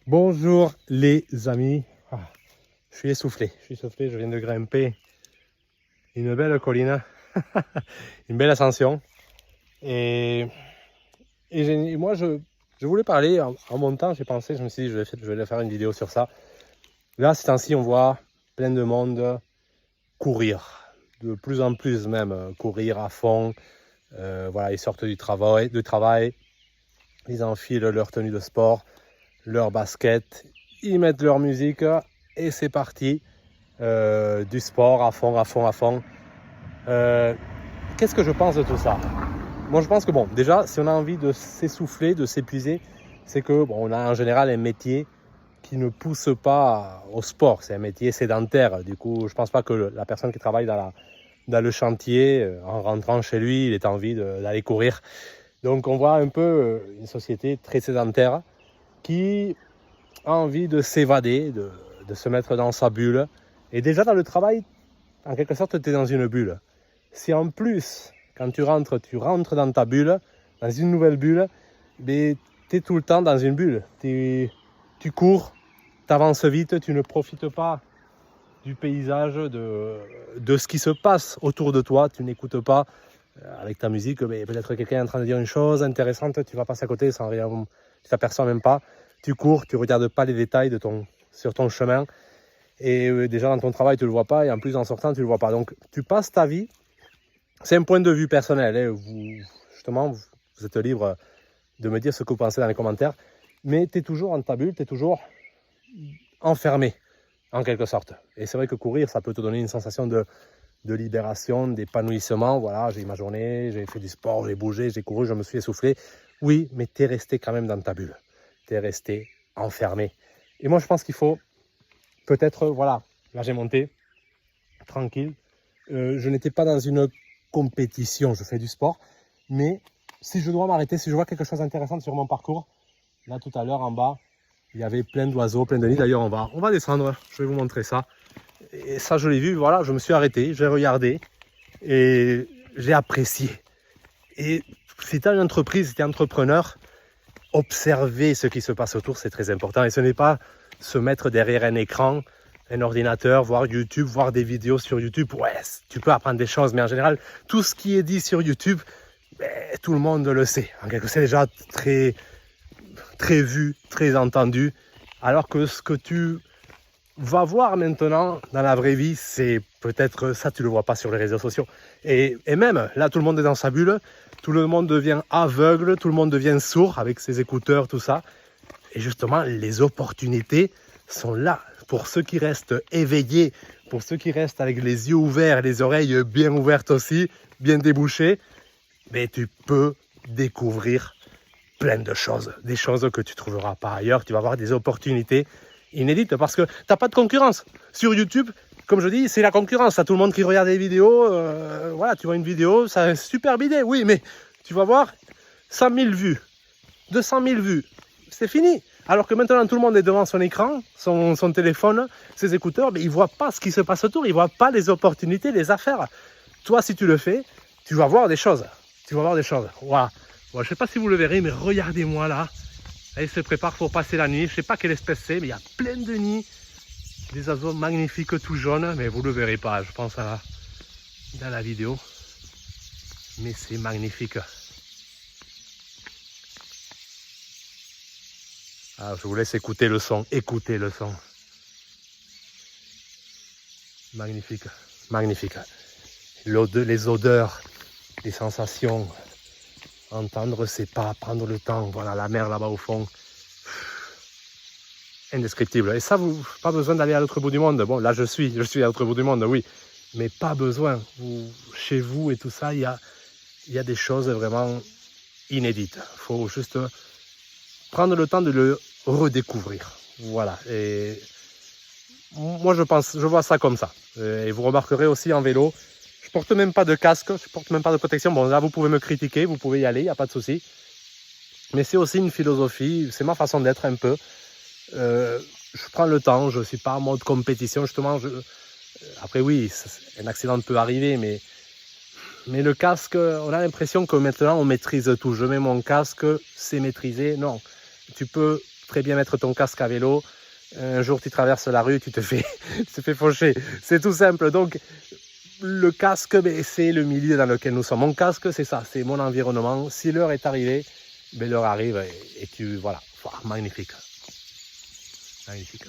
Bonjour les amis, je suis essoufflé, je viens de grimper une belle colline, une belle ascension et moi je voulais parler en montant, j'ai pensé, je me suis dit je vais faire une vidéo sur ça. Là ces temps-ci on voit plein de monde courir, de plus en plus même, courir à fond, voilà, ils sortent du travail, ils enfilent leur tenue de sport, leur basket, ils mettent leur musique et c'est parti, du sport à fond. Qu'est-ce que je pense de tout ça? Moi je pense que bon, déjà si on a envie de s'essouffler, de s'épuiser, c'est que bon, on a en général un métier qui ne pousse pas au sport, c'est un métier sédentaire. Du coup je pense pas que la personne qui travaille dans le chantier, en rentrant chez lui, il ait envie d'aller courir. Donc on voit un peu une société très sédentaire qui a envie de s'évader, de se mettre dans sa bulle. Et déjà dans le travail, en quelque sorte, tu es dans une bulle. Si en plus, quand tu rentres dans ta bulle, dans une nouvelle bulle, tu es tout le temps dans une bulle. Tu cours, tu avances vite, tu ne profites pas du paysage, de ce qui se passe autour de toi. Tu n'écoutes pas avec ta musique, mais peut-être quelqu'un est en train de dire une chose intéressante, tu vas passer à côté sans rien, tu t'aperçois même pas. Tu cours, tu ne regardes pas les détails sur ton chemin. Et déjà dans ton travail, tu ne le vois pas. Et en plus, en sortant, tu ne le vois pas. Donc, tu passes ta vie. C'est un point de vue personnel. Hein. Vous êtes libre de me dire ce que vous pensez dans les commentaires. Mais tu es toujours en ta bulle, tu es toujours enfermé, en quelque sorte. Et c'est vrai que courir, ça peut te donner une sensation de libération, d'épanouissement. Voilà, j'ai eu ma journée, j'ai fait du sport, j'ai bougé, j'ai couru, je me suis essoufflé. Oui, mais tu es resté quand même dans ta bulle. Tu es resté enfermé. Et moi, je pense qu'il faut peut-être, voilà, là j'ai monté, tranquille. Je n'étais pas dans une compétition, je fais du sport. Mais si je dois m'arrêter, si je vois quelque chose d'intéressant sur mon parcours, là tout à l'heure en bas, il y avait plein d'oiseaux, plein de nids. D'ailleurs, on va descendre, je vais vous montrer ça. Et ça, je l'ai vu, voilà, je me suis arrêté, j'ai regardé et j'ai apprécié. Et si tu as une entreprise, si tu es entrepreneur, observer ce qui se passe autour, c'est très important. Et ce n'est pas se mettre derrière un écran, un ordinateur, voir YouTube, voir des vidéos sur YouTube. Ouais, tu peux apprendre des choses, mais en général, tout ce qui est dit sur YouTube, tout le monde le sait. En quelque sorte, c'est déjà très, très vu, très entendu. Alors que ce que tu vas voir maintenant dans la vraie vie, c'est peut-être ça, tu ne le vois pas sur les réseaux sociaux. Et même, là, tout le monde est dans sa bulle, tout le monde devient aveugle, tout le monde devient sourd avec ses écouteurs, tout ça. Et justement, les opportunités sont là. Pour ceux qui restent éveillés, pour ceux qui restent avec les yeux ouverts, les oreilles bien ouvertes aussi, bien débouchées, mais tu peux découvrir plein de choses, des choses que tu ne trouveras pas ailleurs. Tu vas avoir des opportunités inédites parce que tu n'as pas de concurrence. Sur YouTube, comme je dis, c'est la concurrence. Tu as tout le monde qui regarde des vidéos. Voilà, tu vois une vidéo, ça a une superbe idée, oui, mais tu vas voir 100 000 vues, 200 000 vues. C'est fini. Alors que maintenant, tout le monde est devant son écran, son téléphone, ses écouteurs, mais il ne voit pas ce qui se passe autour, il ne voit pas les opportunités, les affaires. Toi, si tu le fais, tu vas voir des choses. Tu vas voir des choses. Voilà. Bon, je ne sais pas si vous le verrez, mais regardez-moi là. Là, il se prépare pour passer la nuit. Je ne sais pas quelle espèce c'est, mais il y a plein de nids. Des oiseaux magnifiques tout jaunes, mais vous ne le verrez pas, je pense, dans la vidéo. Mais c'est magnifique. Ah, je vous laisse écouter le son. Écoutez le son. Magnifique. Magnifique. Les odeurs, les sensations. Entendre ses pas, prendre le temps. Voilà la mer là-bas au fond. Indescriptible. Et ça, pas besoin d'aller à l'autre bout du monde. Bon, là je suis à l'autre bout du monde, oui. Mais pas besoin. Chez vous et tout ça, il y a des choses vraiment inédites. Il faut juste prendre le temps de le redécouvrir. Voilà. Et moi, je vois ça comme ça. Et vous remarquerez aussi en vélo, je porte même pas de casque, je porte même pas de protection. Bon, là, vous pouvez me critiquer, vous pouvez y aller, il n'y a pas de souci. Mais c'est aussi une philosophie, c'est ma façon d'être un peu. Je prends le temps, je ne suis pas en mode compétition, justement. Après, oui, un accident peut arriver, mais le casque, on a l'impression que maintenant, on maîtrise tout. Je mets mon casque, c'est maîtrisé. Non, tu peux très bien mettre ton casque à vélo. Un jour, tu traverses la rue, tu te fais faucher. C'est tout simple. Donc, le casque, c'est le milieu dans lequel nous sommes. Mon casque, c'est ça, c'est mon environnement. Si l'heure est arrivée, l'heure arrive et tu... Voilà, magnifique. Magnifique.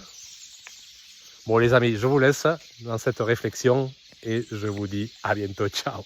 Bon les amis, je vous laisse dans cette réflexion et je vous dis à bientôt. Ciao.